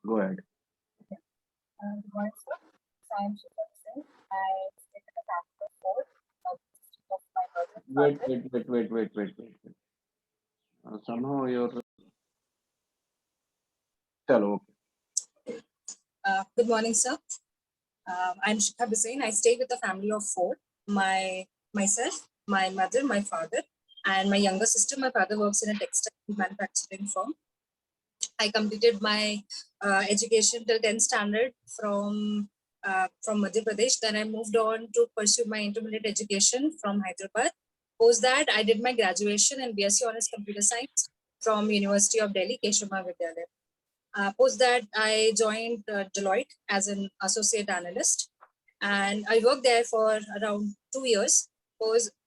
Go ahead. Good morning, sir. So I'm Shikha Singh. I stay with the family of four, of my mother, Wait, father. wait, wait, wait, wait, wait, wait, wait. Somehow you're. Chalo, Good morning, sir. I'm Shikha Hussain. I stay with a family of four. Myself, my mother, my father, and my younger sister. My father works in a textile manufacturing firm. I completed my education till 10th standard from Madhya Pradesh. Then I moved on to pursue my intermediate education from Hyderabad. Post that, I did my graduation in BSc Honors Computer Science from University of Delhi, Keshav Vidyalaya. Post that, I joined Deloitte as an associate analyst, and I worked there for around 2 years.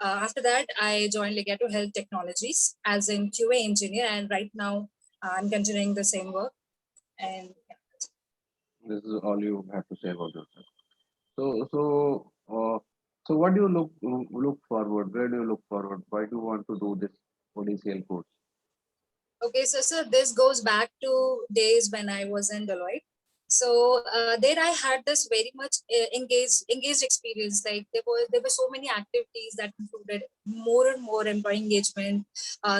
After that, I joined Legato Health Technologies as an QA engineer, and right now I'm continuing the same work. And this is all you have to say about yourself. So, what do you look forward? Where do you look forward? Why do you want to do this ODCL course? okay, so this goes back to days when I was in Deloitte. So there I had this very much engaged experience. Like there were so many activities that included more and more employee engagement,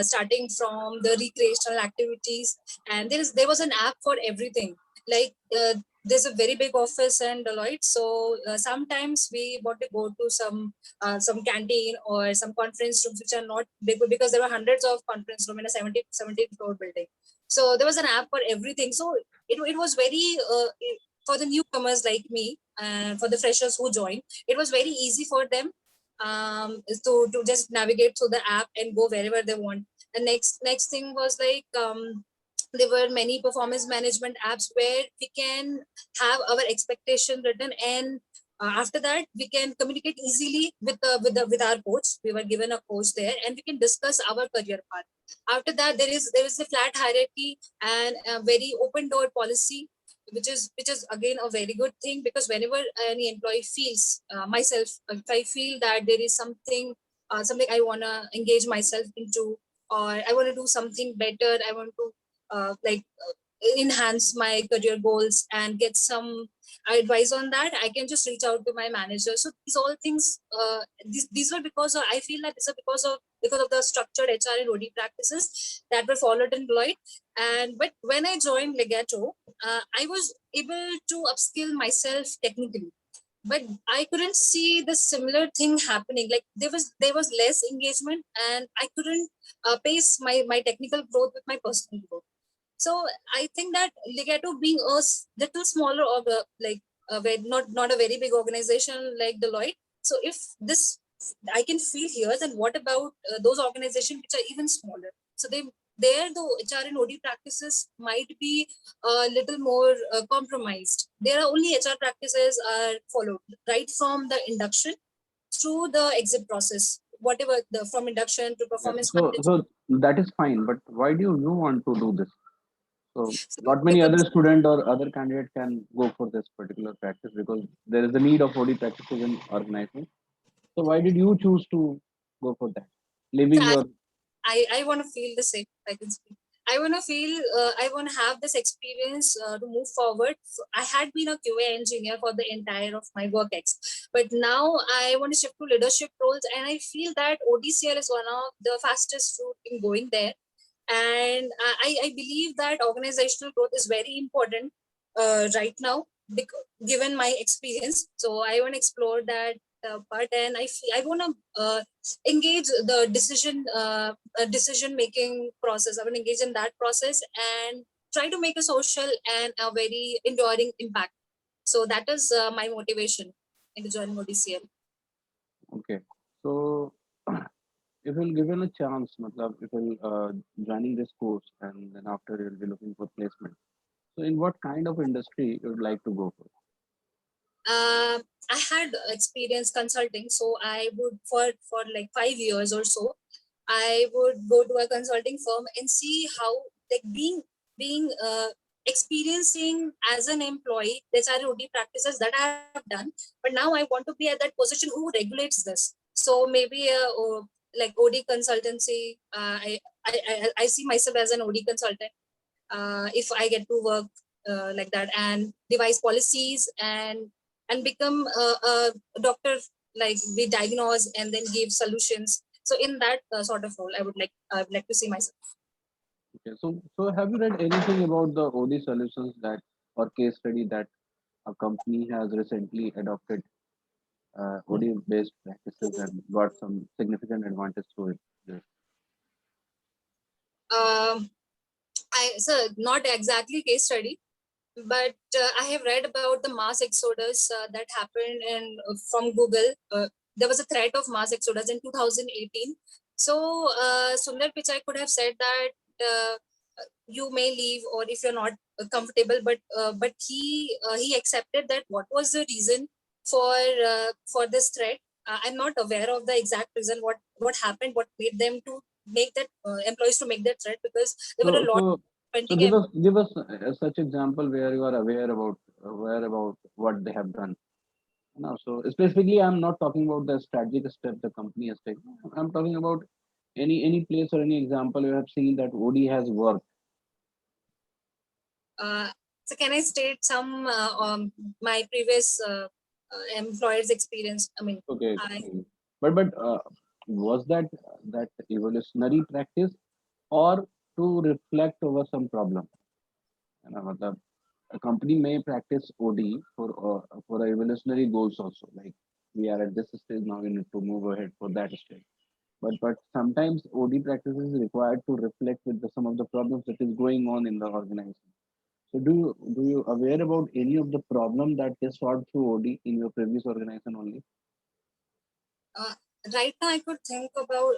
starting from the recreational activities, and there was an app for everything. Like there's a very big office in Deloitte, so sometimes we want to go to some canteen or some conference rooms which are not big because there were hundreds of conference room in a 17 floor building. So there was an app for everything. So it was very for the newcomers like me and for the freshers who joined, it was very easy for them to just navigate through the app and go wherever they want. The next thing was like there were many performance management apps where we can have our expectation written, and after that we can communicate easily with our coach. We were given a coach there, and we can discuss our career path. After that, there is a flat hierarchy and a very open door policy, which is again a very good thing, because whenever any employee feels myself, if I feel that there is something I want to engage myself into, or I want to do something better, I want to enhance my career goals and get some advice on that, I can just reach out to my manager. So these all things, these were because I feel that these are because of the structured HR and OD practices that were followed in Deloitte. But when I joined Legato, I was able to upskill myself technically, but I couldn't see the similar thing happening. Like there was less engagement, and I couldn't pace my technical growth with my personal growth. So I think that Legato being a little smaller, or not a very big organization like Deloitte. So if this I can feel here, then what about those organizations which are even smaller? So there the HR and OD practices might be a little more compromised. There are only HR practices are followed right from the induction through the exit process, whatever the from induction to Yeah. performance So that is fine, but why do you want to do this? So, management. not many other student or other candidate can go for this particular practice because there is a need of OD practices in organization. So, why did you choose to go for that? Leaving So your I want to feel the same. I can speak. I want to feel. I want to have this experience to move forward. So I had been a QA engineer for the entire of my work ex, but now I want to shift to leadership roles, and I feel that ODCL is one of the fastest route in going there. And I believe that organizational growth is very important right now, given my experience. So I want to explore that part, and I want to engage the decision making process. I want to engage in that process and try to make a social and a very enduring impact. So that is my motivation into joining ODCL. okay. So, if you'll given a chance, matlab, if you'll joining this course and then after you'll be looking for placement. So, in what kind of industry you would like to go for? uh, I had experience consulting, so I would for like 5 years or so, I would go to a consulting firm and see how, like, being experiencing as an employee. There's ROD practices that I have done, but now I want to be at that position who regulates this. So maybe like OD consultancy. I see myself as an OD consultant if I get to work like that, and devise policies and become a doctor, like we diagnose and then give solutions. So in that sort of role, I would like to see myself. Okay. So have you read anything about the OD solutions that or case study that a company has recently adopted OD based practices and got some significant advantage to it? Yes. Um, I so not exactly case study, but I have read about the mass exodus that happened in from Google. There was a threat of mass exodus in 2018. So Sundar Pichai could have said that you may leave, or if you're not comfortable, but he accepted that. What was the reason for this threat? I'm not aware of the exact reason. What happened? What made them to make that employees to make that threat? Because there were So a lot so of so pending. give us such example where you are aware about what they have done. No, so specifically, I'm not talking about the strategic step the company has taken. I'm talking about any place or any example you have seen that OD has worked. Uh, so can I state some my previous employer's experience? I mean, Okay, I but was that evolutionary practice or to reflect over some problem? मतलब, a company may practice OD for evolutionary goals also. Like we are at this stage now, we need to move ahead for that stage. But sometimes OD practice is required to reflect with some of the problems that is going on in the organization. So do you aware about any of the problem that is solved through OD in your previous organization only? uh, right now I could think about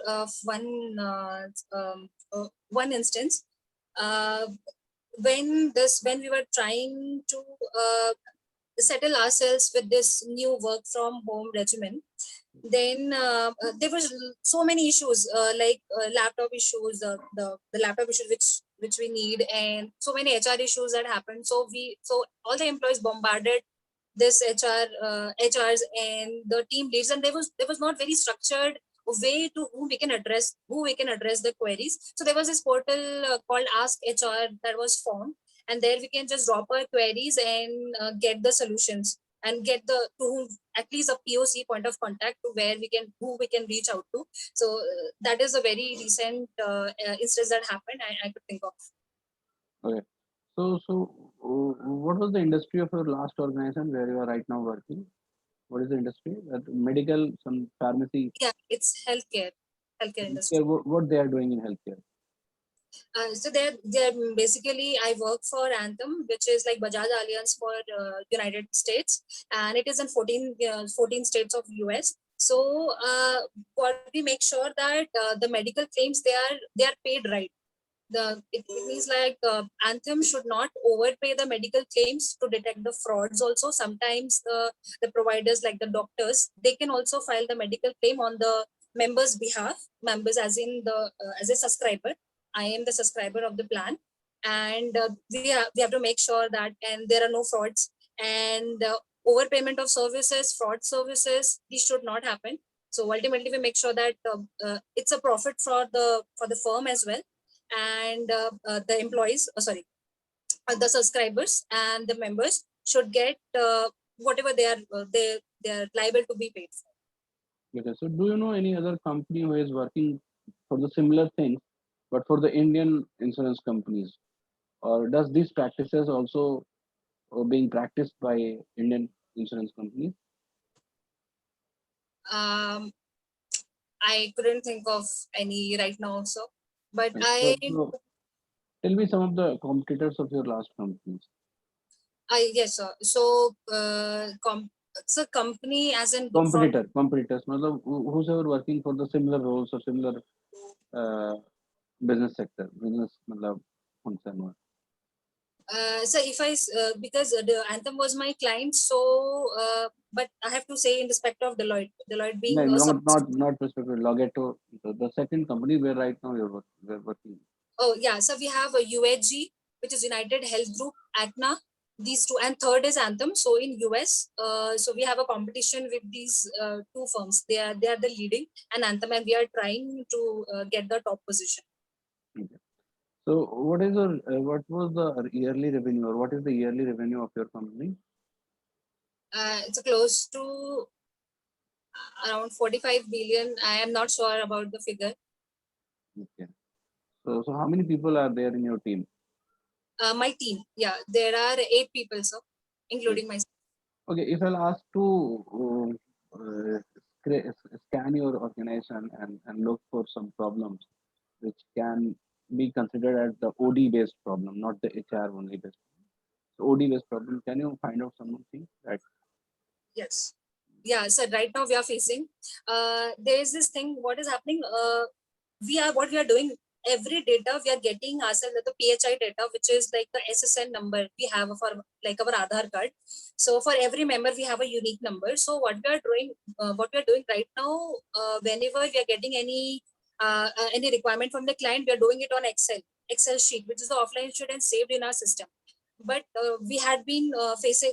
one instance. Uh, when we were trying to settle ourselves with this new work from home regimen, then there was so many issues, like laptop issues, the laptop issues which we need, and so many HR issues that happened. So all the employees bombarded this HRs and the team leads, and there was not very structured way to who we can address the queries. So there was this portal called Ask HR that was formed, and there we can just drop our queries and get the solutions, and get the to whom, at least a POC, point of contact, to where we can who we can reach out to. So that is a very recent instance that happened. I could think of. Okay. What was the industry of your last organization where you are right now working? What is the industry? Medical, some pharmacy. Yeah, it's healthcare Yeah, industry. what they are doing in healthcare? So they're basically, I work for Anthem, which is like Bajaj Allianz for United States, and it is in 14 states of US. So what we make sure that the medical claims, they are paid right. It means like Anthem should not overpay the medical claims to detect the frauds. Also, sometimes the providers, like the doctors, they can also file the medical claim on the members' behalf. Members, as in as a subscriber. I am the subscriber of the plan, and we have to make sure that, and there are no frauds, and overpayment of services, fraud services, these should not happen. So ultimately, we make sure that it's a profit for the firm as well, and the employees, the subscribers and the members should get whatever they are liable to be paid for. Okay. So do you know any other company who is working for the similar things, but for the Indian insurance companies? Or does these practices also being practiced by Indian insurance companies? um, I couldn't think of any right now also, but Right. I Tell me some of the competitors of your last companies. yes, sir. So so company, as in from Competitors, मतलब whosoever working for the similar roles or similar uh, business sector, business मतलब function or so if because the Anthem was my client, so but I have to say, in respect of Deloitte no, being a not respective Logeto, the second company where right now you're working. Oh, yeah. So we have a UHG, which is United Health Group, Aetna, these two, and third is Anthem. So in US, so we have a competition with these two firms. They are the leading, and Anthem, and we are trying to get the top position. Okay. So what was the yearly revenue, or what is the yearly revenue of your company? It's close to around 45 billion. I am not sure about the figure. Okay. So how many people are there in your team? My team, yeah, there are 8 people, so Yes. including myself. Okay, if I'll ask to scan your organization and look for some problems which can be considered as the OD based problem, not the HR only based. So OD based problem, can you find out something that? Yes. Yeah. So right now we are facing. There is this thing. What is happening? What we are doing. Every data we are getting ourselves the PHI data, which is like the SSN number we have for like our Aadhaar card. So for every member we have a unique number. So what we are doing right now, whenever we are getting any requirement from the client, we are doing it on Excel sheet, which is the offline sheet and saved in our system. But we had been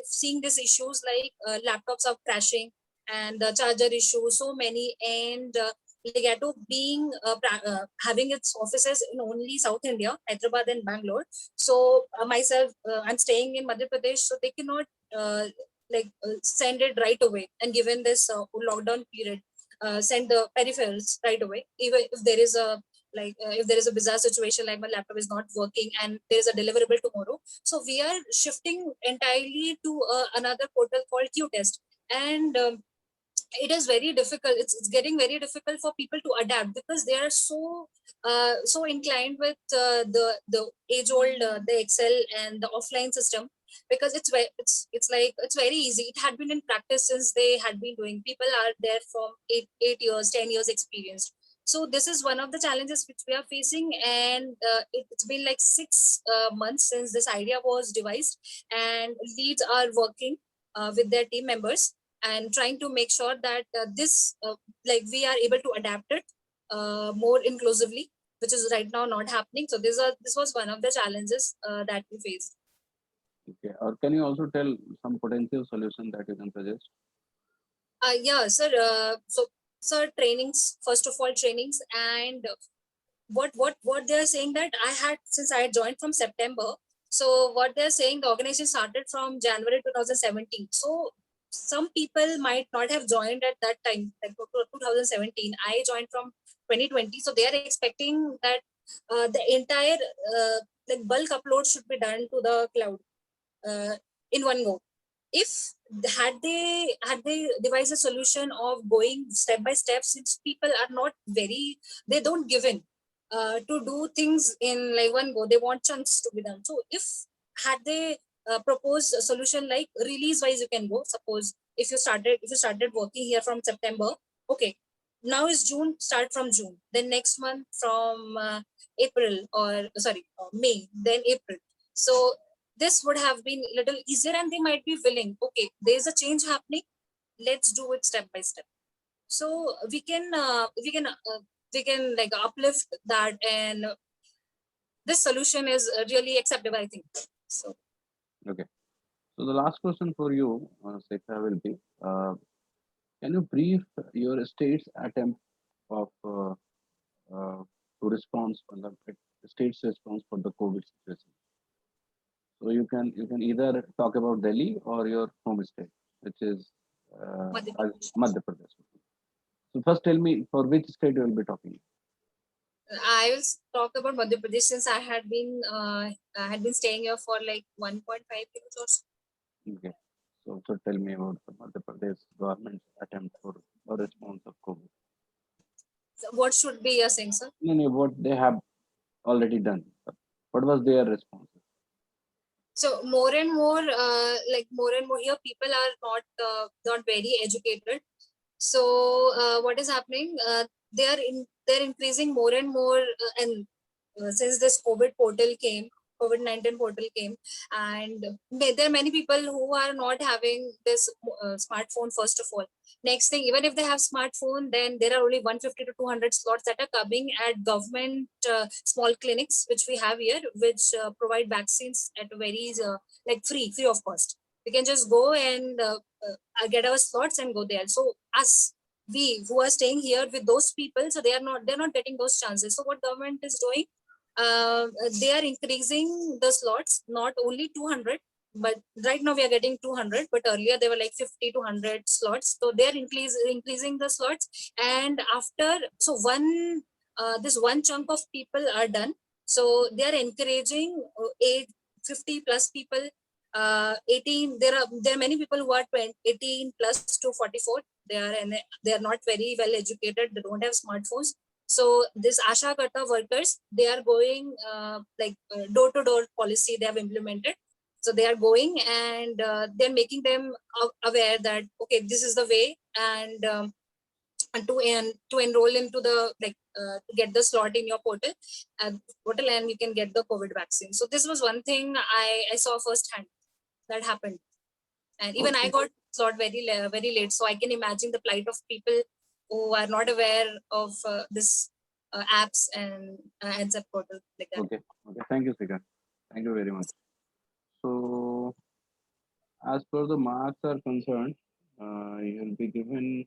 seeing these issues like laptops are crashing and the charger issues, so many, and Legato being having its offices in only South India, Hyderabad and Bangalore. So myself, I'm staying in Madhya Pradesh, so they cannot send it right away. And given this lockdown period, send the peripherals right away, even if there is a if there is a bizarre situation like my laptop is not working and there is a deliverable tomorrow, so we are shifting entirely to another portal called Qtest. And it is very difficult. It's getting very difficult for people to adapt because they are so inclined with the age old the Excel and the offline system, because it's very easy. It had been in practice since they had been doing. People are there from 8 years, 10 years experienced. So this is one of the challenges which we are facing, and it's been like 6 months since this idea was devised, and leads are working with their team members and trying to make sure that we are able to adapt it more inclusively, which is right now not happening. So this was one of the challenges that we faced. Okay. Or can you also tell some potential solution that you can suggest? Yeah, sir. Sir, trainings, first of all, trainings. And what they're saying that I had, since I had joined from September. So what they're saying, the organization started from January 2017. So some people might not have joined at that time, like 2017. I joined from 2020. So they are expecting that the entire bulk upload should be done to the cloud uh, in one go. If had they devised a solution of going step by step, since people are not very, they don't give in to do things in like one go, they want chunks to be done. So if had they proposed a solution like release wise, you can go. Suppose if you started working here from September, okay, now is June, start from June, then next month from April, or sorry, May, then April. So this would have been a little easier, and they might be willing, okay, there's a change happening, let's do it step by step. So we can like uplift that, and this solution is really acceptable, I think. So Okay. So the last question for you, Sekha, will be: can you brief your state's attempt of to response on the state's response for the COVID situation? So you can either talk about Delhi or your home state, which is Madhya Pradesh. Madhya Pradesh. So first, tell me for which state you will be talking. I will talk about Madhya Pradesh, since I had been staying here for like 1.5 years or so. Okay. So tell me about the Madhya Pradesh government's attempt for a response of COVID. So what should be your saying, sir? No, what they have already done. What was their response? So more and more here, people are not very educated. So what is happening, they're increasing more and more, and since this COVID-19 portal came, and there are many people who are not having this smartphone. First of all, next thing, even if they have smartphone, then there are only 150 to 200 slots that are coming at government small clinics which we have here, which provide vaccines at a very free of cost. We can just go and get our slots and go there. So us, we who are staying here with those people, so they're not getting those chances. So what government is doing, they are increasing the slots, not only 200, but right now we are getting 200, but earlier they were like 50 to 100 slots. So they are increasing the slots. And after, so this one chunk of people are done. So they are encouraging 50 plus people, 18. There are many people who are 18 plus to 44. They are not very well educated. They don't have smartphones. So this Asha Karta workers, they are going door-to-door policy they have implemented. So they are going and they're making them aware that, okay, this is the way, and to enroll into the to get the slot in your portal, and you can get the COVID vaccine. So this was one thing I saw firsthand that happened, and even I Okay. got slot very late. So I can imagine the plight of people who are not aware of this apps and ANSEP portal like that. Okay. Okay. Thank you, Sika. Thank you very much. So, as per the marks are concerned, you'll be given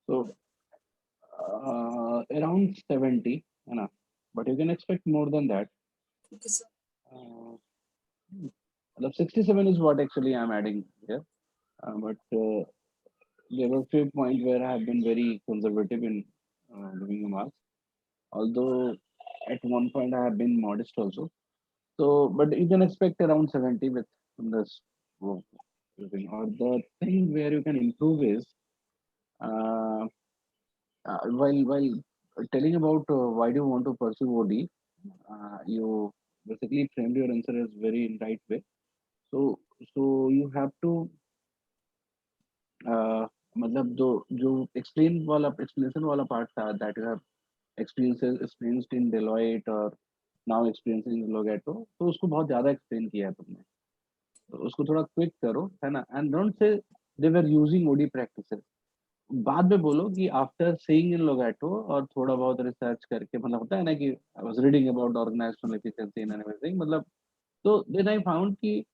so around 70, है ना? But you can expect more than that. Okay, so 67 is what actually I'm adding here. But there were few points where I have been very conservative in giving you marks. Although at one point I have been modest also. So, but you can expect around 70 with this. Or the thing where you can improve is uh, while telling about why do you want to pursue OD, you basically framed your answer as very in right way. So, so you have to मतलब जो explanation वाला part था that you have experienced in Deloitte or now experiencing in Logato, तो उसको बहुत ज़्यादा explain किया है तुमने, तो उसको थोड़ा quick करो, है ना? And don't say they were using OD practices. बाद में बोलो कि आफ्टर सीइंग इन लोगैटो और थोड़ा बहुत रिसर्च करके, मतलब होता है ना कि I was reading about organizational efficiency and everything, मतलब तो देन आई फाउंड कि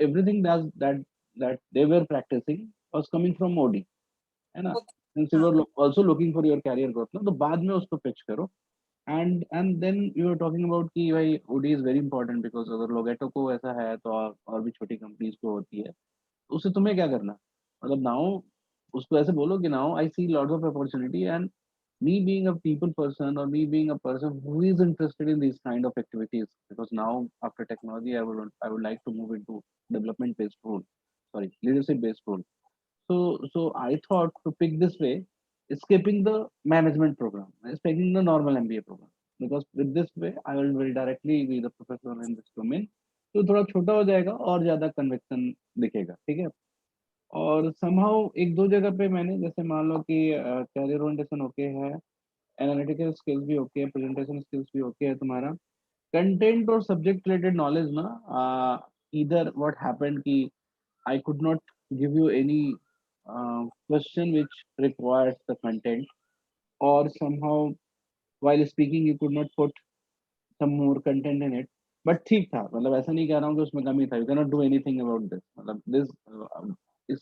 everything that they were practicing was coming from OD, है ना? okay. Since you were also looking for your career growth ना, तो बाद में उसको पिच करो. And then you are talking about कि भाई OD is very important because अगर लोगैटो को ऐसा है तो और भी छोटी कंपनीज को होती है, तो उससे तुम्हें क्या करना, मतलब नाउ उसको ऐसे बोलो कि now I see lots of opportunity, and me being a people person or me being a person who is interested in these kind of activities, because now after technology I would like to move into development based role, sorry, leadership based role. So I thought to pick this way, skipping the management program, taking the normal MBA program, because with this way I will very directly be the professor in this domain. तो थोड़ा छोटा हो जाएगा और ज्यादा convection दिखेगा, ठीक है? और समहाउ एक दो जगह पे मैंने, जैसे मान लो कि कैरियर ओरिएंटेशन ओके है, एनालिटिकल स्किल्स भी ओके है, प्रेजेंटेशन स्किल्स भी ओके है तुम्हारा, कंटेंट और सब्जेक्ट रिलेटेड नॉलेज ना, इधर व्हाट हैपेंड कि I could not give you any question which requires the content, और somehow while speaking you could not put some more content in it. But ठीक था, मतलब ऐसा नहीं कह रहा हूँ कि उसमें कमी था, you can not do anything about this, मतलब दिस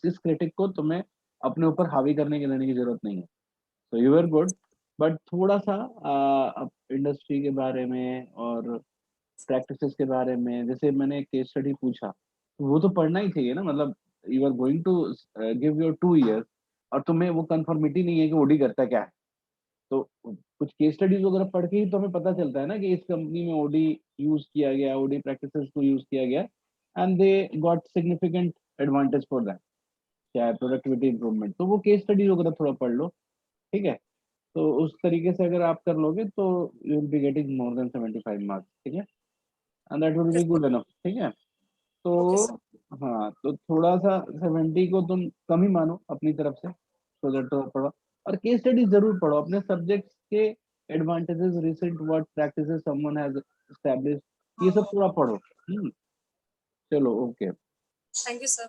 इस क्रिटिक को तुम्हें अपने ऊपर हावी करने की देने की जरूरत नहीं है. So you are good, but थोड़ा सा इंडस्ट्री के बारे में और प्रैक्टिसेस के बारे में, जैसे मैंने एक केस स्टडी पूछा, तो वो तो पढ़ना ही चाहिए ना, मतलब you are going to give your 2 years और तुम्हें वो कंफर्मिटी नहीं है कि ओडी करता क्या है. तो कुछ केस स्टडीज वगैरह पढ़ के ही तो हमें पता चलता है ना कि इस कंपनी में ओडी यूज किया गया, ओडी प्रैक्टिसेस को यूज किया गया, and they got significant advantage for that, क्या है प्रोडक्टिविटी इंप्रूवमेंट. तो वो केस स्टडीज वगैरह थोड़ा पढ़ लो, ठीक है? तो उस तरीके से अगर आप कर लोगे तो you will be getting more than 75 marks, ठीक है? And that will be good enough, ठीक है? तो Okay, sir. हाँ, तो थोड़ा सा 70 को तुम कम ही मानो अपनी तरफ से, सो दैट तो पढ़ो, और केस स्टडी जरूर पढ़ो अपने सब्जेक्ट्स के, advantages, recent work practices someone has established, ये सब पूरा पढ़ो. चलो, ओके. Thank you, sir.